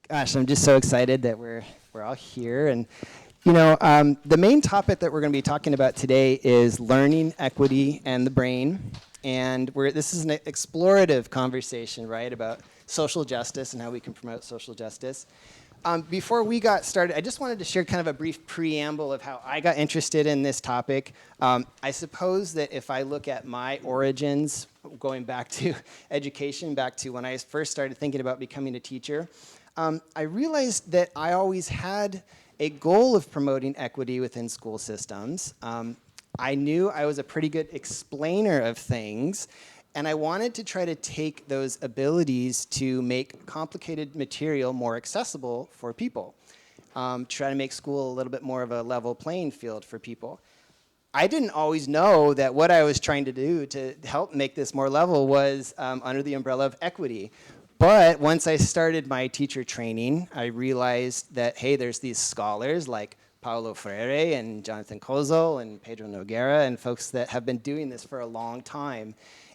Gosh, I'm just so excited that we're all here. And, the main topic that we're going to be talking about today is learning, equity, and the brain. And this is an explorative conversation, right, about social justice and how we can promote social justice. Before we got started, I just wanted to share kind of a brief preamble of how I got interested in this topic. I suppose that if I look at my origins, going back to education, back to when I first started thinking about becoming a teacher, I realized that I always had a goal of promoting equity within school systems. I knew I was a pretty good explainer of things, and I wanted to try to take those abilities to make complicated material more accessible for people, try to make school a little bit more of a level playing field for people. I didn't always know that what I was trying to do to help make this more level was under the umbrella of equity. But once I started my teacher training, I realized that, hey, there's these scholars like Paulo Freire and Jonathan Kozol and Pedro Nogueira and folks that have been doing this for a long time.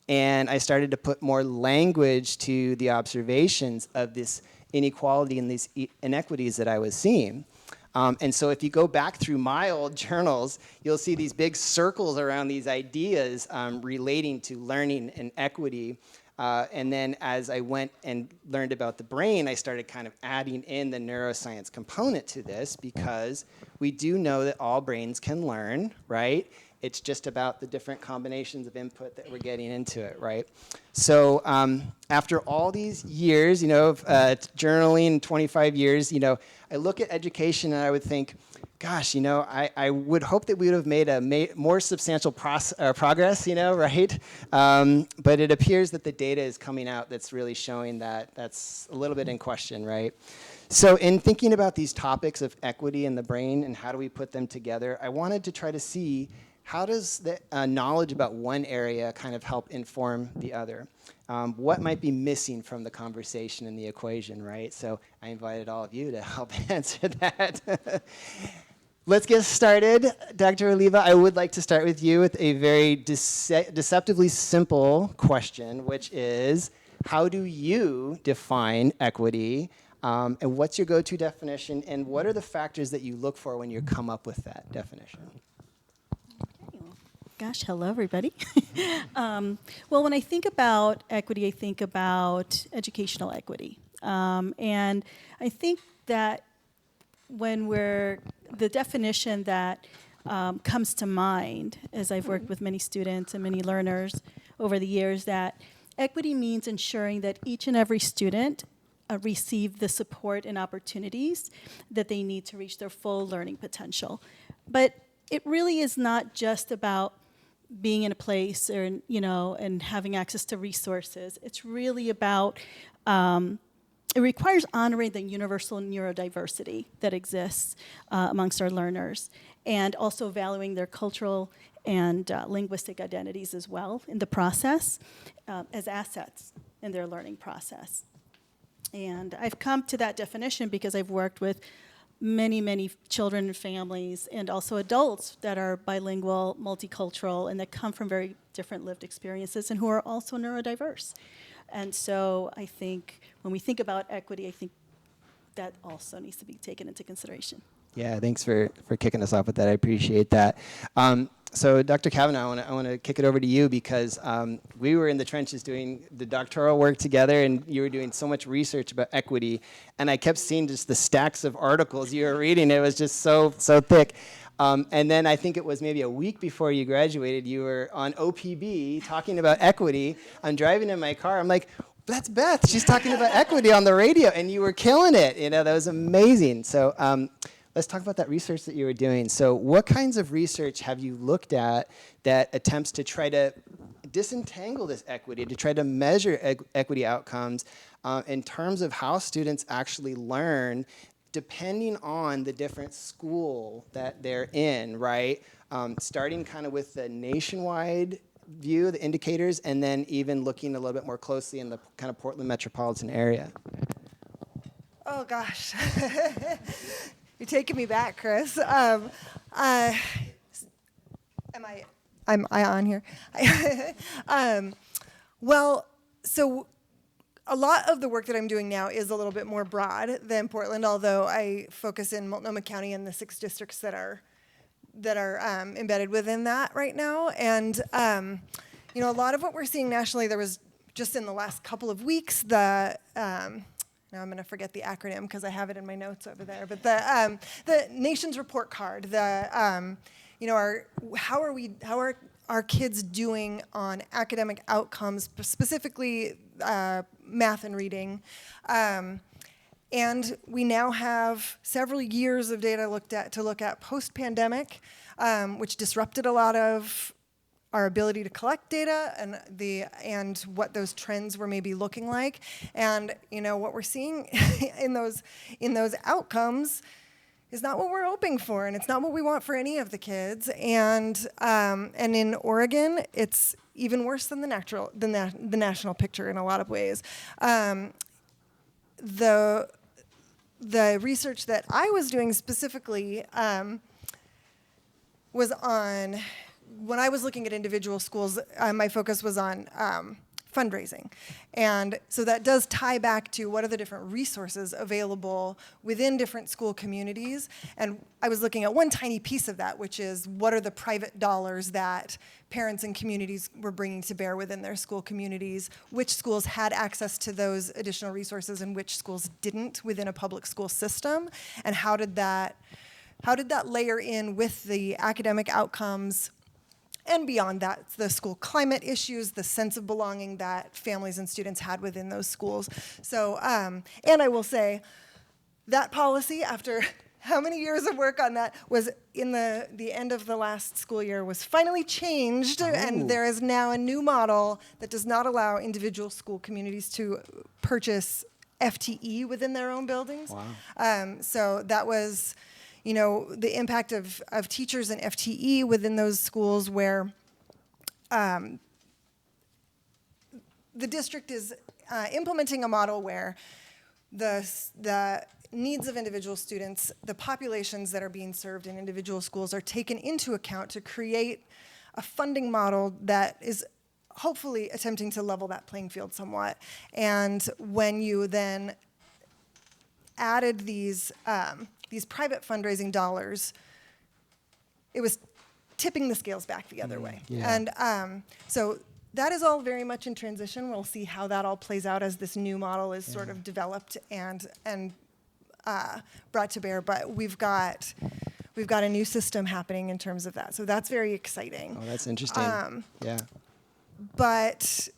And I started to put more language to the observations of this inequality and these inequities that I was seeing. And so if you go back through my old journals, you'll see these big circles around these ideas relating to learning and equity. And then as I went and learned about the brain, I started kind of adding in the neuroscience component to this because we do know that all brains can learn, right? It's just about the different combinations of input that we're getting into it, right? So after all these years, of journaling, 25 years, I look at education and I would think, gosh, I would hope that we would have made a more substantial progress, right? But it appears that the data is coming out that's really showing that that's a little bit in question, right? So in thinking about these topics of equity in the brain and how do we put them together, I wanted to try to see how does the knowledge about one area kind of help inform the other? What might be missing from the conversation and the equation, right? So I invited all of you to help answer that. Let's get started. Dr. Oliva, I would like to start with you with a very deceptively simple question, which is, how do you define equity? And what's your go-to definition? And what are the factors that you look for when you come up with that definition? Gosh, hello, everybody. Well, when I think about equity, I think about educational equity. And I think that the definition that comes to mind as I've worked with many students and many learners over the years, that equity means ensuring that each and every student receive the support and opportunities that they need to reach their full learning potential. But it really is not just about being in a place or, and having access to resources. It's really about, it requires honoring the universal neurodiversity that exists amongst our learners, and also valuing their cultural and linguistic identities as well in the process as assets in their learning process. And I've come to that definition because I've worked with many children and families, and also adults that are bilingual, multicultural, and that come from very different lived experiences and who are also neurodiverse. And so I think when we think about equity, I think that also needs to be taken into consideration. Yeah, thanks for kicking us off with that. I appreciate that. So Dr. Cavanaugh, I want to kick it over to you because we were in the trenches doing the doctoral work together, and you were doing so much research about equity, and I kept seeing just the stacks of articles you were reading. It was just so thick. And then I think it was maybe a week before you graduated, you were on OPB talking about equity. I'm driving in my car. I'm like, that's Beth. She's talking about equity on the radio, and you were killing it. That was amazing. So let's talk about that research that you were doing. So what kinds of research have you looked at that attempts to try to disentangle this equity, to try to measure equity outcomes in terms of how students actually learn depending on the different school that they're in, right? Starting kind of with the nationwide view, the indicators, and then even looking a little bit more closely in the kind of Portland metropolitan area. Oh, gosh. You're taking me back, Chris. Am I on here? Well, so a lot of the work that I'm doing now is a little bit more broad than Portland, although I focus in Multnomah County and the 6 districts that are embedded within that right now. And a lot of what we're seeing nationally, there was just in the last couple of weeks, now I'm going to forget the acronym because I have it in my notes over there, but the Nation's Report Card, how are our kids doing on academic outcomes, specifically math and reading. And we now have several years of data to look at post-pandemic, which disrupted a lot of our ability to collect data and what those trends were maybe looking like. And what we're seeing in those outcomes is not what we're hoping for, and it's not what we want for any of the kids. And in Oregon, it's even worse than the national picture in a lot of ways. The research that I was doing specifically was on, when I was looking at individual schools, my focus was on fundraising. And so that does tie back to what are the different resources available within different school communities. And I was looking at one tiny piece of that, which is what are the private dollars that parents and communities were bringing to bear within their school communities, which schools had access to those additional resources and which schools didn't within a public school system, and how did that layer in with the academic outcomes. And beyond that, the school climate issues, the sense of belonging that families and students had within those schools. So, and I will say, that policy, after how many years of work on that, was in the end of the last school year, was finally changed, and there is now a new model that does not allow individual school communities to purchase FTE within their own buildings. Wow. So that was the impact of teachers and FTE within those schools where the district is implementing a model where the needs of individual students, the populations that are being served in individual schools are taken into account to create a funding model that is hopefully attempting to level that playing field somewhat. And when you then added these private fundraising dollars, it was tipping the scales back the other way. Yeah. And so that is all very much in transition. We'll see how that all plays out as this new model is sort of developed and brought to bear. But we've got a new system happening in terms of that. So that's very exciting. Oh, that's interesting. Yeah. But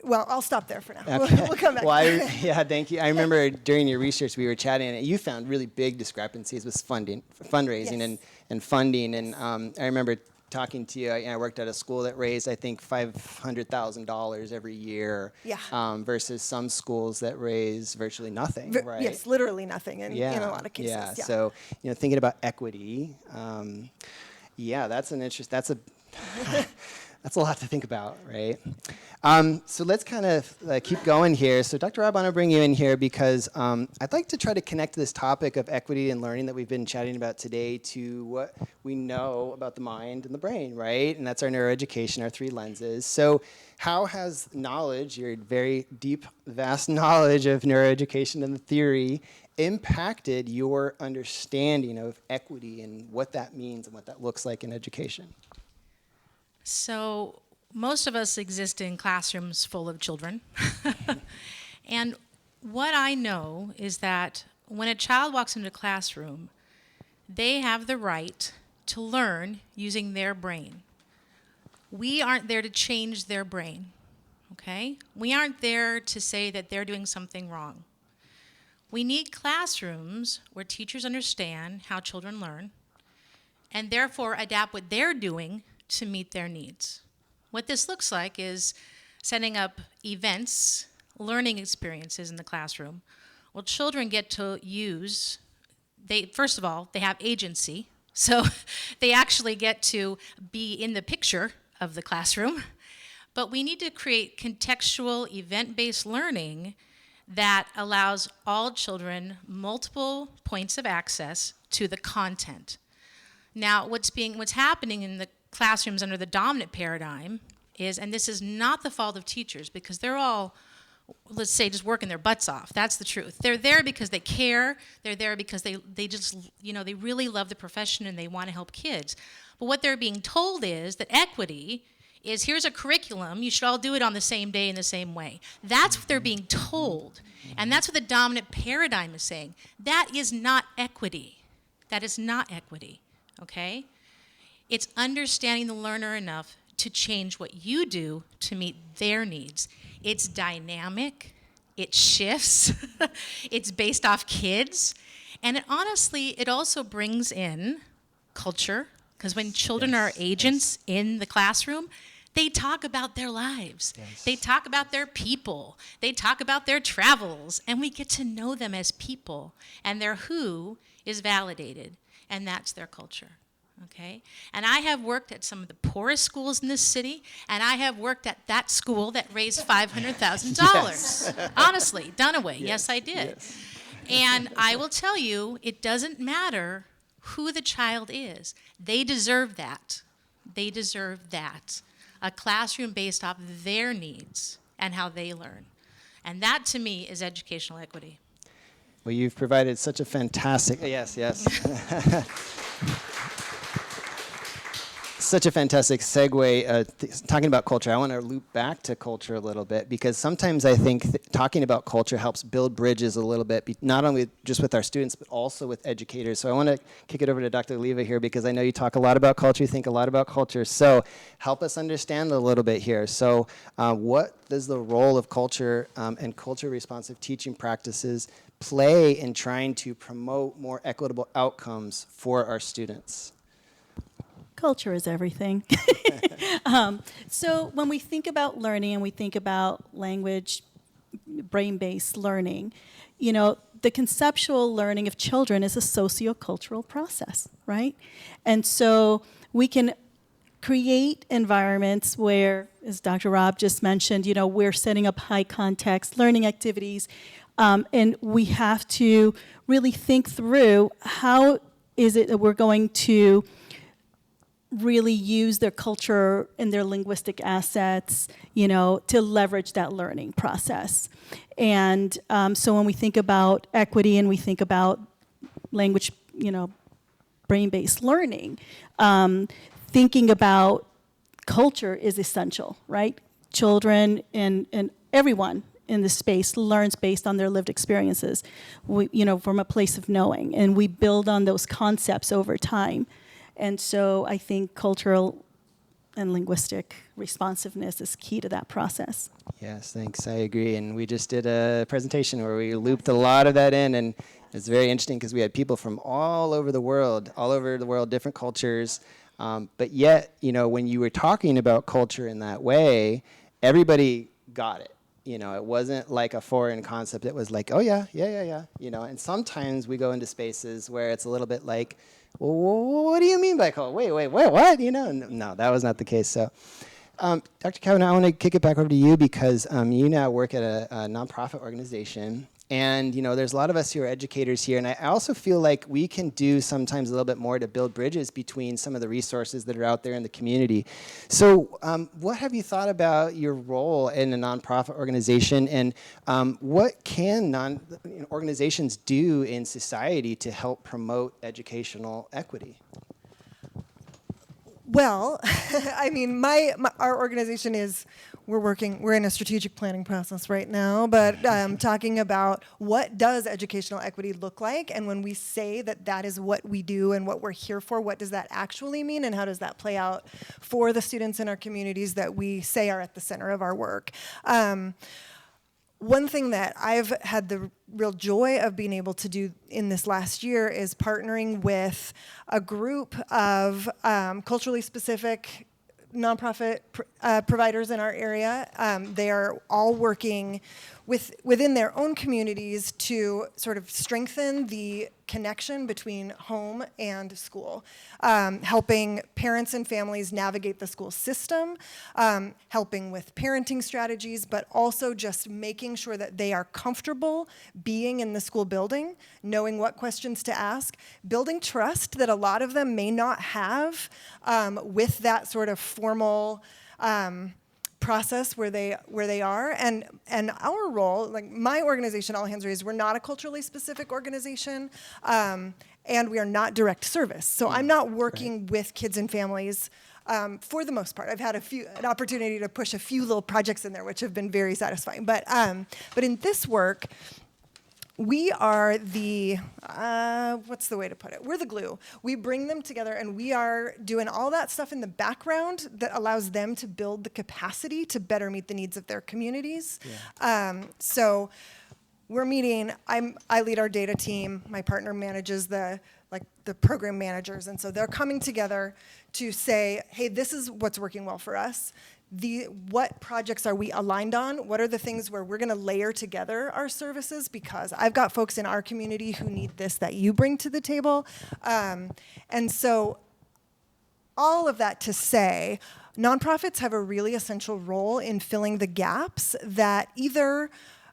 well, I'll stop there for now. Okay. We'll come back. Well, thank you. I remember during your research we were chatting, and you found really big discrepancies with fundraising, Yes. and funding. And I remember talking to you. I worked at a school that raised, I think, $500,000 every year. Yeah. Versus some schools that raise virtually nothing. Right. Yes, literally nothing in a lot of cases. Yeah. Yeah. So thinking about equity, that's an interest. That's a lot to think about, right? So let's kind of keep going here. So Dr. Robb, I want to bring you in here because I'd like to try to connect this topic of equity and learning that we've been chatting about today to what we know about the mind and the brain, right? And that's our neuroeducation, our 3 lenses. So how has knowledge, your very deep, vast knowledge of neuroeducation and the theory, impacted your understanding of equity and what that means and what that looks like in education? So most of us exist in classrooms full of children. And what I know is that when a child walks into a classroom, they have the right to learn using their brain. We aren't there to change their brain, okay? We aren't there to say that they're doing something wrong. We need classrooms where teachers understand how children learn and therefore adapt what they're doing to meet their needs. What this looks like is setting up events, learning experiences in the classroom. Well, children get to use, first of all, they have agency, so they actually get to be in the picture of the classroom. But we need to create contextual, event-based learning that allows all children multiple points of access to the content. Now, what's happening in the classrooms under the dominant paradigm is, and this is not the fault of teachers because they're all let's say, just working their butts off. That's the truth. They're there because they care. They're there because they just, they really love the profession and they want to help kids. But what they're being told is that equity is, here's a curriculum, you should all do it on the same day in the same way. That's what they're being told. And that's what the dominant paradigm is saying. That is not equity. That is not equity, okay? It's understanding the learner enough to change what you do to meet their needs. It's dynamic, it shifts, it's based off kids, and honestly, it also brings in culture, because when children are agents in the classroom, they talk about their lives. Yes. They talk about their people. They talk about their travels. And we get to know them as people. And their who is validated. And that's their culture. Okay? And I have worked at some of the poorest schools in this city. And I have worked at that school that raised $500,000. Yes. Honestly, Dunaway. Yes, I did. Yes. And I will tell you, it doesn't matter who the child is. They deserve that. They deserve that. A classroom based off their needs and how they learn. And that, to me, is educational equity. Well, you've provided such a fantastic, yes. Such a fantastic segue talking about culture. I want to loop back to culture a little bit, because sometimes I think talking about culture helps build bridges a little bit, not only just with our students, but also with educators. So I want to kick it over to Dr. Oliva here, because I know you talk a lot about culture, you think a lot about culture. So help us understand a little bit here. So what does the role of culture and culture-responsive teaching practices play in trying to promote more equitable outcomes for our students? Culture is everything. So when we think about learning and we think about language, brain-based learning, the conceptual learning of children is a sociocultural process, right? And so we can create environments where, as Dr. Robb just mentioned, we're setting up high context learning activities, and we have to really think through how is it that we're going to really use their culture and their linguistic assets, to leverage that learning process. And so when we think about equity and we think about language, brain-based learning, thinking about culture is essential, right? Children and everyone in this space learns based on their lived experiences, from a place of knowing, and we build on those concepts over time. And so I think cultural and linguistic responsiveness is key to that process. Yes, thanks. I agree. And we just did a presentation where we looped a lot of that in, and it's very interesting because we had people from all over the world, different cultures. But yet, when you were talking about culture in that way, everybody got it. It wasn't like a foreign concept. It was like, oh, yeah. And sometimes we go into spaces where it's a little bit like, well, what do you mean by culture? Wait, what? No, that was not the case. So, Dr. Cavanaugh, I want to kick it back over to you, because you now work at a nonprofit organization. And, there's a lot of us who are educators here, and I also feel like we can do sometimes a little bit more to build bridges between some of the resources that are out there in the community. So what have you thought about your role in a nonprofit organization, and what can organizations do in society to help promote educational equity? Well, I mean, our organization we're in a strategic planning process right now, but talking about what does educational equity look like, and when we say that is what we do and what we're here for, what does that actually mean, and how does that play out for the students in our communities that we say are at the center of our work. One thing that I've had the real joy of being able to do in this last year is partnering with a group of culturally specific nonprofit providers in our area. They are all working within their own communities to sort of strengthen the connection between home and school, helping parents and families navigate the school system, helping with parenting strategies, but also just making sure that they are comfortable being in the school building, knowing what questions to ask, building trust that a lot of them may not have with that sort of formal process where they are, and our role, like my organization, All Hands Raised, we're not a culturally specific organization, and we are not direct service. So I'm not working with kids and families for the most part. I've had an opportunity to push a few little projects in there, which have been very satisfying. But in this work, we are the, what's the way to put it? We're the glue. We bring them together, and we are doing all that stuff in the background that allows them to build the capacity to better meet the needs of their communities. Yeah. So we're meeting, I lead our data team. My partner manages the program managers. And so they're coming together to say, hey, this is what's working well for us. What projects are we aligned on? What are the things where we're going to layer together our services? Because I've got folks in our community who need this that you bring to the table. And so all of that to say, nonprofits have a really essential role in filling the gaps that either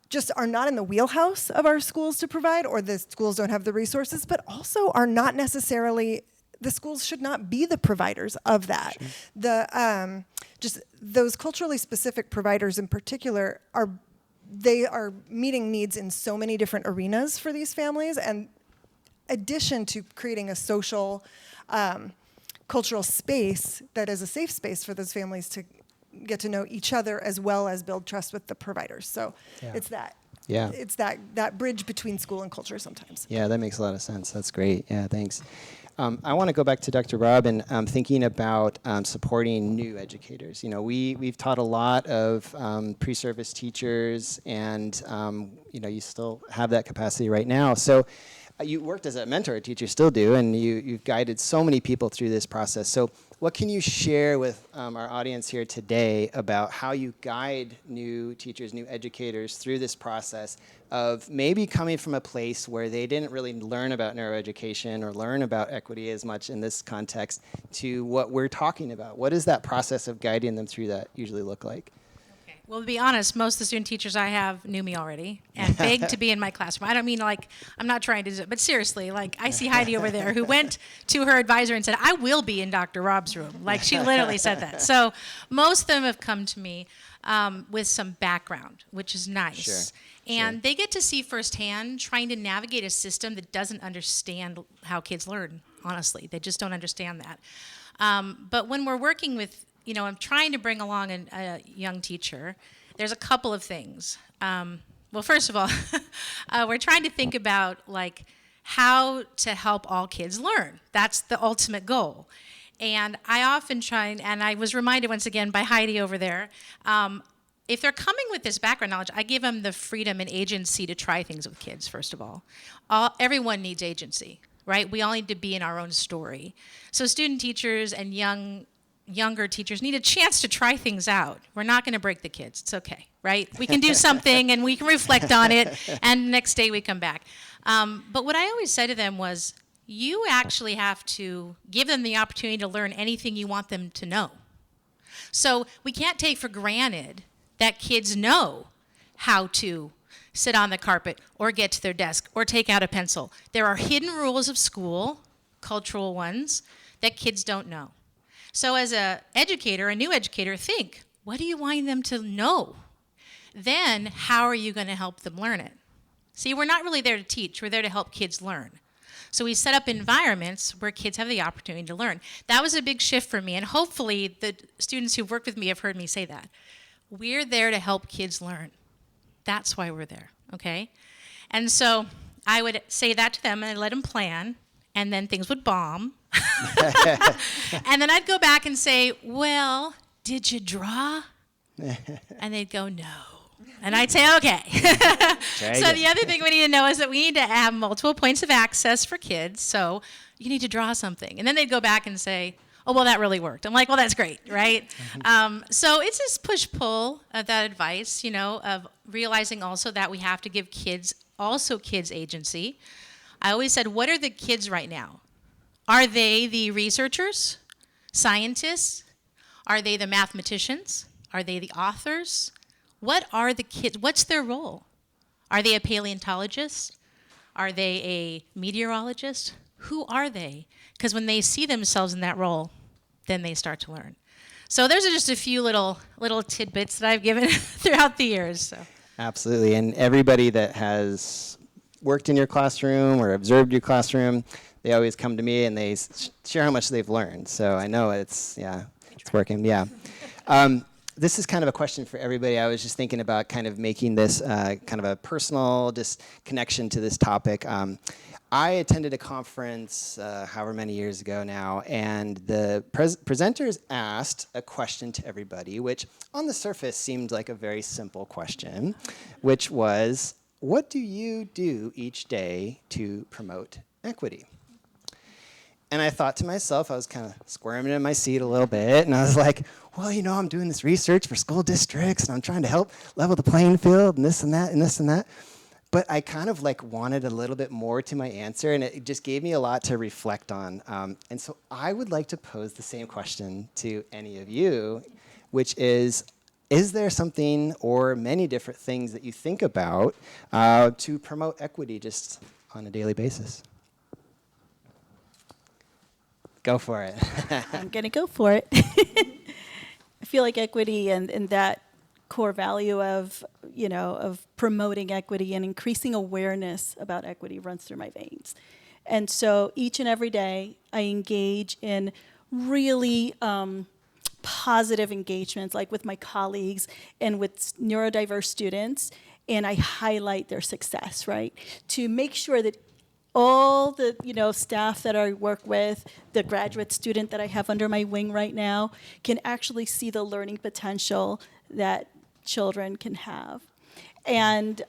just are not in the wheelhouse of our schools to provide, or the schools don't have the resources, but also are not necessarily, the schools should not be the providers of that. Sure. Just those culturally specific providers in particular are meeting needs in so many different arenas for these families, and addition to creating a social, cultural space that is a safe space for those families to get to know each other as well as build trust with the providers. So it's that. Yeah. It's that bridge between school and culture sometimes. Yeah, that makes a lot of sense. That's great. Yeah, thanks. I want to go back to Dr. Robb and thinking about supporting new educators. You know, we've taught a lot of pre-service teachers, and you still have that capacity right now. So you worked as a mentor teacher, still do, and you've guided so many people through this process. So what can you share with our audience here today about how you guide new teachers, new educators through this process of maybe coming from a place where they didn't really learn about neuroeducation or learn about equity as much in this context to what we're talking about? What does that process of guiding them through that usually look like? Well, to be honest, most of the student teachers I have knew me already and begged to be in my classroom. I don't mean like, I'm not trying to do it, but seriously, like I see Heidi over there who went to her advisor and said, I will be in Dr. Robb's room. Like she literally said that. So most of them have come to me with some background, which is nice. Sure. And they get to see firsthand trying to navigate a system that doesn't understand how kids learn, honestly. They just don't understand that. But when we're working with, I'm trying to bring along a young teacher, there's a couple of things. Well, first of all, we're trying to think about like how to help all kids learn. That's the ultimate goal. And I often try, and I was reminded once again by Heidi over there, if they're coming with this background knowledge, I give them the freedom and agency to try things with kids, first of all. Everyone needs agency, right? We all need to be in our own story. So student teachers and younger teachers need a chance to try things out. We're not going to break the kids. It's okay, right? We can do something and we can reflect on it, and next day we come back. But what I always said to them was, you actually have to give them the opportunity to learn anything you want them to know. So we can't take for granted that kids know how to sit on the carpet or get to their desk or take out a pencil. There are hidden rules of school, cultural ones, that kids don't know. So as a new educator, think, what do you want them to know? Then how are you going to help them learn it? See, we're not really there to teach. We're there to help kids learn. So we set up environments where kids have the opportunity to learn. That was a big shift for me, and hopefully the students who've worked with me have heard me say that. We're there to help kids learn. That's why we're there, okay? And so I would say that to them, and I'd let them plan, and then things would bomb. And then I'd go back and say, well, did you draw? And they'd go, no. And I'd say, okay. So the other thing we need to know is that we need to have multiple points of access for kids. So you need to draw something. And then they'd go back and say, oh, well, that really worked. I'm like, well, that's great, right? So it's this push-pull of that advice, of realizing also that we have to give kids agency. I always said, what are the kids right now? Are they the researchers, scientists? Are they the mathematicians? Are they the authors? What are the kids? What's their role? Are they a paleontologist? Are they a meteorologist? Who are they? Because when they see themselves in that role, then they start to learn. So there's just a few little tidbits that I've given throughout the years. So. Absolutely, and everybody that has worked in your classroom or observed your classroom, they always come to me and they share how much they've learned. So I know it's working. Yeah. This is kind of a question for everybody. I was just thinking about kind of making this kind of a personal just connection to this topic. I attended a conference however many years ago now, and the presenters asked a question to everybody, which on the surface seemed like a very simple question, which was, what do you do each day to promote equity? And I thought to myself, I was kind of squirming in my seat a little bit, and I was like, well, I'm doing this research for school districts, and I'm trying to help level the playing field, and this and that, and this and that. But I kind of wanted a little bit more to my answer, and it just gave me a lot to reflect on. And so I would like to pose the same question to any of you, which is there something or many different things that you think about to promote equity just on a daily basis? Go for it. I'm going to go for it. I feel like equity and that core value of promoting equity and increasing awareness about equity runs through my veins. And so each and every day I engage in really positive engagements, like with my colleagues and with neurodiverse students, and I highlight their success, right? To make sure that all the staff that I work with, the graduate student that I have under my wing right now, can actually see the learning potential that children can have. And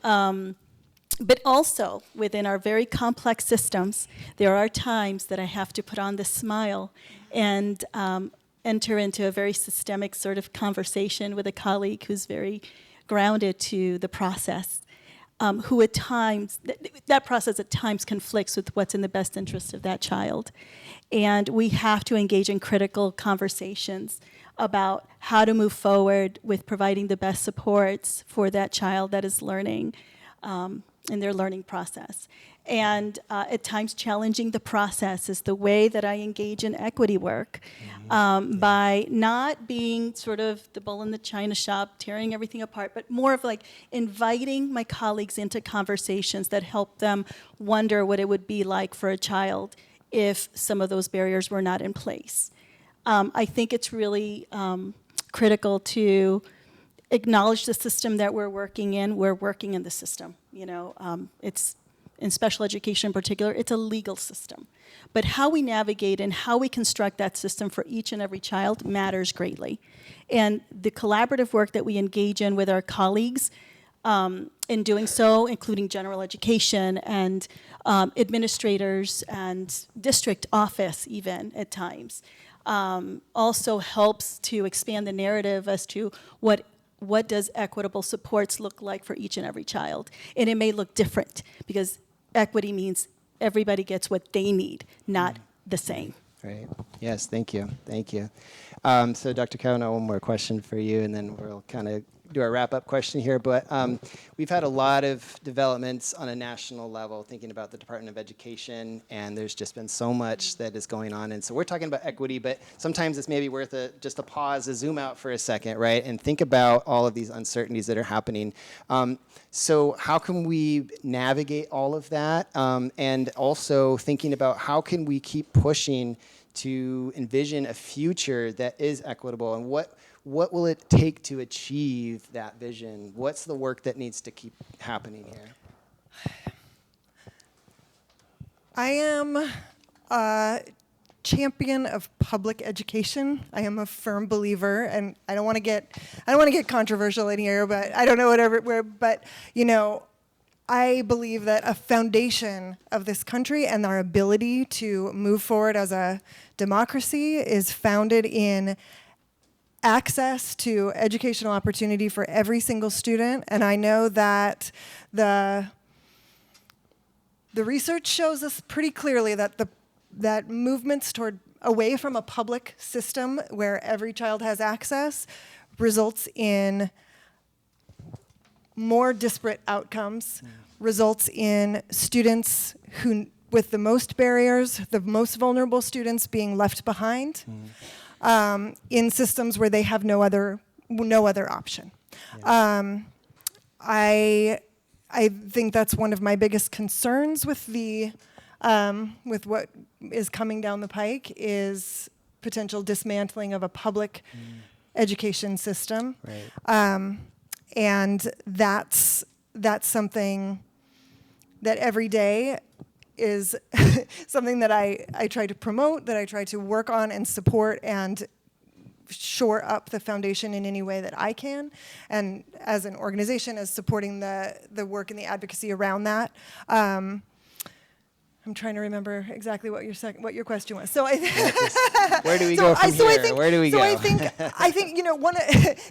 but also within our very complex systems, there are times that I have to put on the smile and enter into a very systemic sort of conversation with a colleague who's very grounded to the process. Who at times, that process at times conflicts with what's in the best interest of that child. And we have to engage in critical conversations about how to move forward with providing the best supports for that child that is learning in their learning process. And at times challenging the process is the way that I engage in equity work, by not being sort of the bull in the china shop, tearing everything apart, but more of inviting my colleagues into conversations that help them wonder what it would be like for a child if some of those barriers were not in place. I think it's really critical to acknowledge the system that we're working in. We're working in the system. It's in special education in particular, it's a legal system. But how we navigate and how we construct that system for each and every child matters greatly. And the collaborative work that we engage in with our colleagues, in doing so, including general education and administrators and district office even at times, also helps to expand the narrative as to what does equitable supports look like for each and every child. And it may look different because equity means everybody gets what they need, not the same. Right. Yes, thank you. Thank you. So Dr. Cavanaugh, one more question for you, and then we'll kind of do our wrap-up question here. But we've had a lot of developments on a national level thinking about the Department of Education, and there's just been so much that is going on. And so we're talking about equity, but sometimes it's maybe worth just a pause, a zoom out for a second, right, and think about all of these uncertainties that are happening. So how can we navigate all of that? And also thinking about how can we keep pushing to envision a future that is equitable, and what will it take to achieve that vision? What's the work that needs to keep happening here? I am a champion of public education. I am a firm believer, and I don't want to get controversial in here, but I don't know but I believe that a foundation of this country and our ability to move forward as a democracy is founded in access to educational opportunity for every single student. And I know that the research shows us pretty clearly that that movements toward away from a public system where every child has access results in more disparate outcomes, results in students who with the most barriers, the most vulnerable students being left behind. in systems where they have no other option. Yeah. I think that's one of my biggest concerns with with what is coming down the pike is potential dismantling of a public education system. Right. And that's something that every day is something that I try to promote, that I try to work on and support and shore up the foundation in any way that I can. And as an organization, as supporting the work and the advocacy around that. I'm trying to remember exactly what your question was. So where do we go from here? Where do we go? I think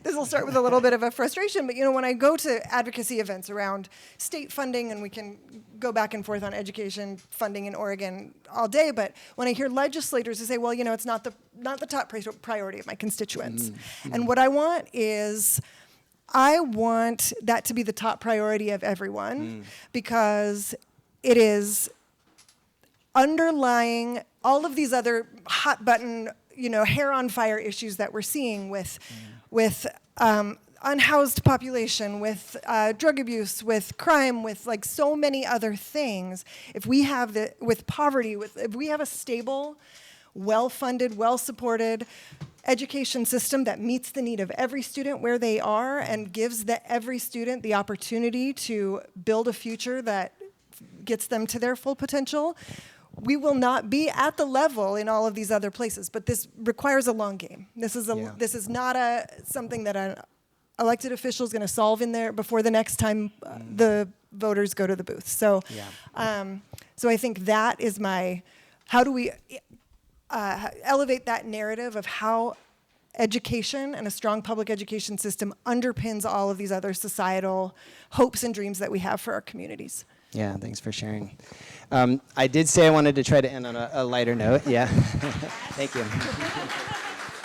this will start with a little bit of a frustration, but when I go to advocacy events around state funding, and we can go back and forth on education funding in Oregon all day, but when I hear legislators who say, well, it's not the top priority of my constituents, and what I want is, I want that to be the top priority of everyone, because it is underlying all of these other hot button, hair on fire issues that we're seeing with unhoused population, with drug abuse, with crime, with like so many other things. If we have with poverty, if we have a stable, well-funded, well-supported education system that meets the need of every student where they are and gives every student the opportunity to build a future that gets them to their full potential, we will not be at the level in all of these other places. But this requires a long game. This is not something that an elected official is going to solve in there before the next time the voters go to the booth. So, so I think that is how do we elevate that narrative of how education and a strong public education system underpins all of these other societal hopes and dreams that we have for our communities. Yeah, thanks for sharing. I did say I wanted to try to end on a lighter note. Yeah, thank you.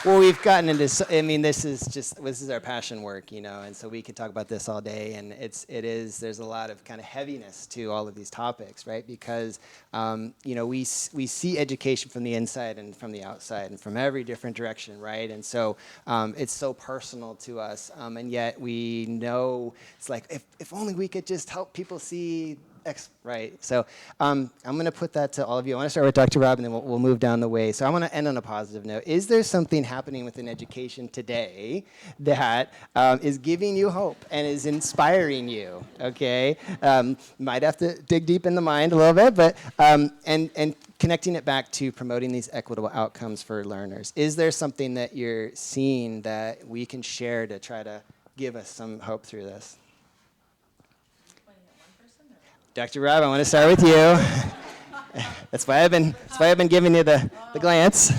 Well, we've gotten into, this is our passion work, and so we could talk about this all day, and there's a lot of kind of heaviness to all of these topics, right? Because, we see education from the inside and from the outside and from every different direction, right? And so it's so personal to us, and yet we know it's like, if only we could just help people see X, right? So I'm going to put that to all of you. I want to start with Dr. Robb, and then we'll move down the way. So I want to end on a positive note. Is there something happening within education today that is giving you hope and is inspiring you? Okay, might have to dig deep in the mind a little bit, but and connecting it back to promoting these equitable outcomes for learners. Is there something that you're seeing that we can share to try to give us some hope through this? Dr. Robb, I want to start with you. That's why I've been giving you the glance.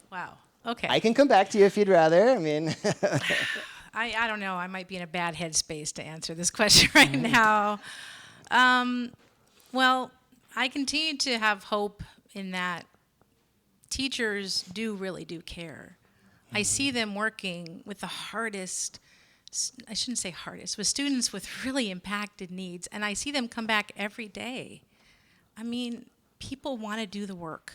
Wow. Okay. I can come back to you if you'd rather. I don't know. I might be in a bad headspace to answer this question right now. Well, I continue to have hope in that teachers really do care. I see them working with the hardest, I shouldn't say hardest, with students with really impacted needs, and I see them come back every day. People want to do the work.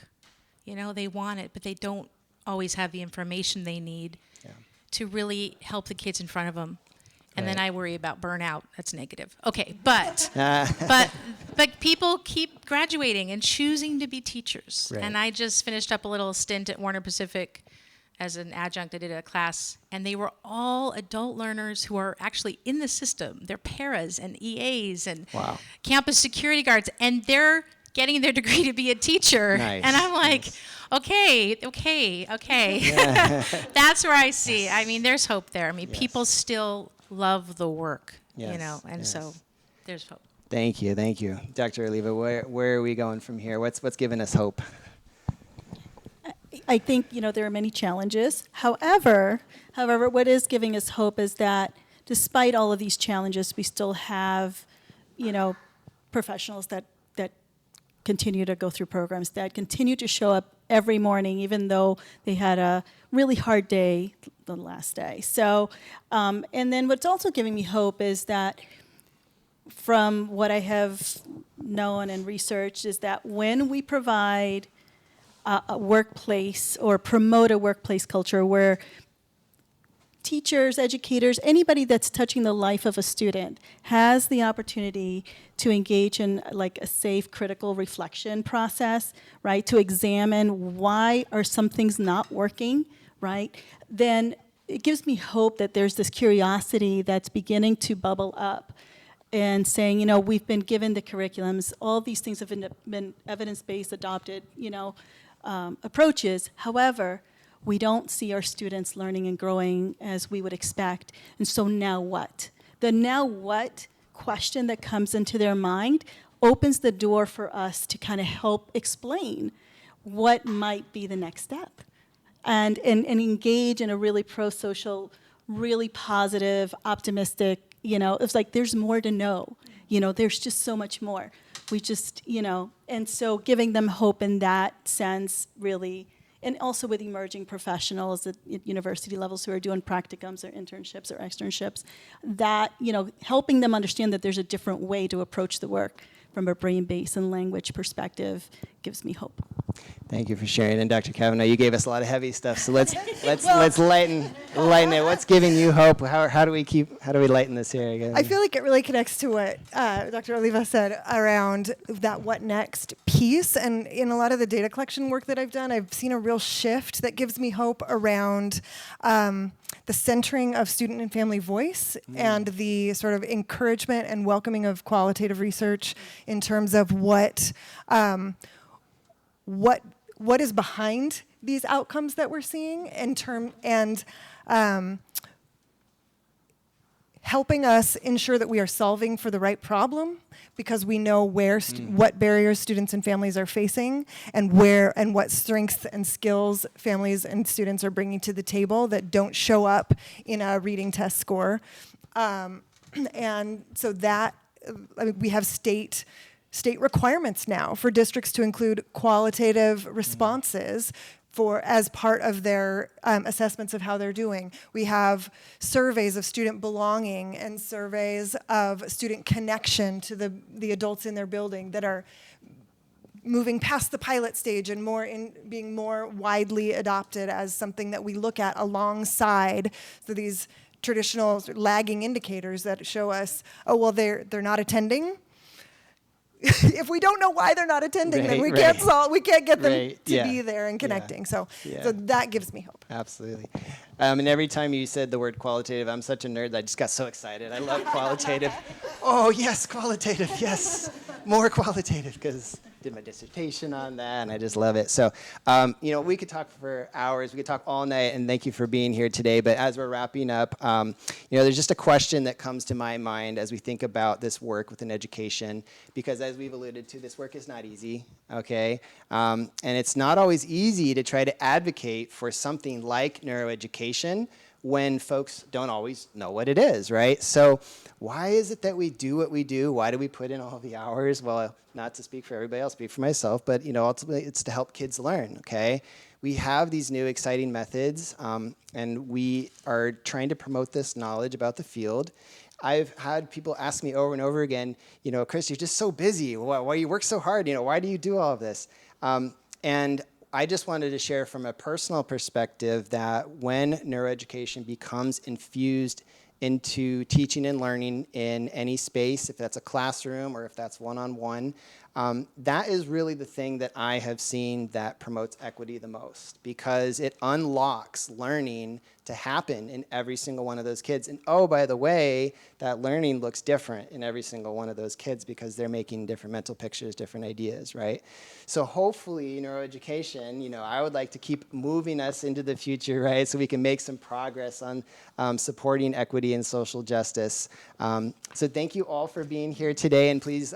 They want it, but they don't always have the information they need to really help the kids in front of them. And then I worry about burnout. That's negative. Okay, but people keep graduating and choosing to be teachers. Right. And I just finished up a little stint at Warner Pacific as an adjunct. I did a class, and they were all adult learners who are actually in the system. They're paras and EAs and campus security guards, and they're getting their degree to be a teacher. Nice. And I'm like, okay. Yeah. That's where I see. There's hope there. People still love the work, so there's hope. Thank you. Dr. Oliva, where are we going from here? What's giving us hope? I think, there are many challenges. However, what is giving us hope is that despite all of these challenges, we still have, professionals that continue to go through programs, that continue to show up every morning, even though they had a really hard day the last day. So, and then what's also giving me hope is that from what I have known and researched is that when we provide a workplace or promote a workplace culture where teachers, educators, anybody that's touching the life of a student has the opportunity to engage in like a safe, critical reflection process, right? To examine why are some things not working, right? Then it gives me hope that there's this curiosity that's beginning to bubble up and saying, you know, we've been given the curriculums, all these things have been evidence-based, adopted, you know, approaches. However, we don't see our students learning and growing as we would expect. And so now what? The now what question that comes into their mind opens the door for us to kind of help explain what might be the next step and engage in a really pro-social, really positive, optimistic, you know, it's like there's more to know. You know, there's just so much more. We just, you know, and so giving them hope in that sense really, and also with emerging professionals at university levels who are doing practicums or internships or externships, that, you know, helping them understand that there's a different way to approach the work from a brain-based and language perspective gives me hope. Thank you for sharing. And Dr. Cavanaugh, you gave us a lot of heavy stuff, so let's lighten it. What's giving you hope? How do we lighten this here again? I feel like it really connects to what Dr. Oliva said around that what next piece. And in a lot of the data collection work that I've done, I've seen a real shift that gives me hope around the centering of student and family voice and the sort of encouragement and welcoming of qualitative research in terms of what is behind these outcomes that we're seeing and helping us ensure that we are solving for the right problem because we know what barriers students and families are facing and what strengths and skills families and students are bringing to the table that don't show up in a reading test score. And so that we have state requirements now for districts to include qualitative responses as part of their assessments of how they're doing. We have surveys of student belonging and surveys of student connection to the adults in their building that are moving past the pilot stage and being more widely adopted as something that we look at alongside these traditional lagging indicators that show us, oh, well, they're not attending. If we don't know why they're not attending, then we can't get them to be there and connecting. So that gives me hope. Absolutely. And every time you said the word qualitative, I'm such a nerd that I just got so excited. I love qualitative. Oh, yes, qualitative, yes. More qualitative, because I did my dissertation on that, and I just love it. So, you know, we could talk for hours. We could talk all night, and thank you for being here today. But as we're wrapping up, you know, there's just a question that comes to my mind as we think about this work within education, because as we've alluded to, this work is not easy, okay? And it's not always easy to try to advocate for something like neuroeducation when folks don't always know what it is, right? So why is it that we do what we do? Why do we put in all the hours? Well, not to speak for everybody, I'll speak for myself, but you know, ultimately it's to help kids learn, okay? We have these new exciting methods, and we are trying to promote this knowledge about the field. I've had people ask me over and over again, you know, Chris, you're just so busy. Why you work so hard? You know, why do you do all of this? And I just wanted to share from a personal perspective that when neuroeducation becomes infused into teaching and learning in any space, if that's a classroom or if that's one-on-one, that is really the thing that I have seen that promotes equity the most, because it unlocks learning to happen in every single one of those kids. And oh, by the way, that learning looks different in every single one of those kids because they're making different mental pictures, different ideas, right? So hopefully neuroeducation, you know, I would like to keep moving us into the future, right? So we can make some progress on supporting equity and social justice. So thank you all for being here today, and please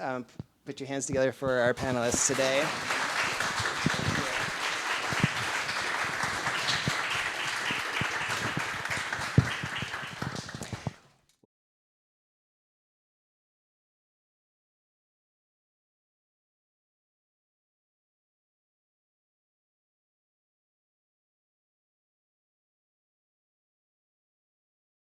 put your hands together for our panelists today.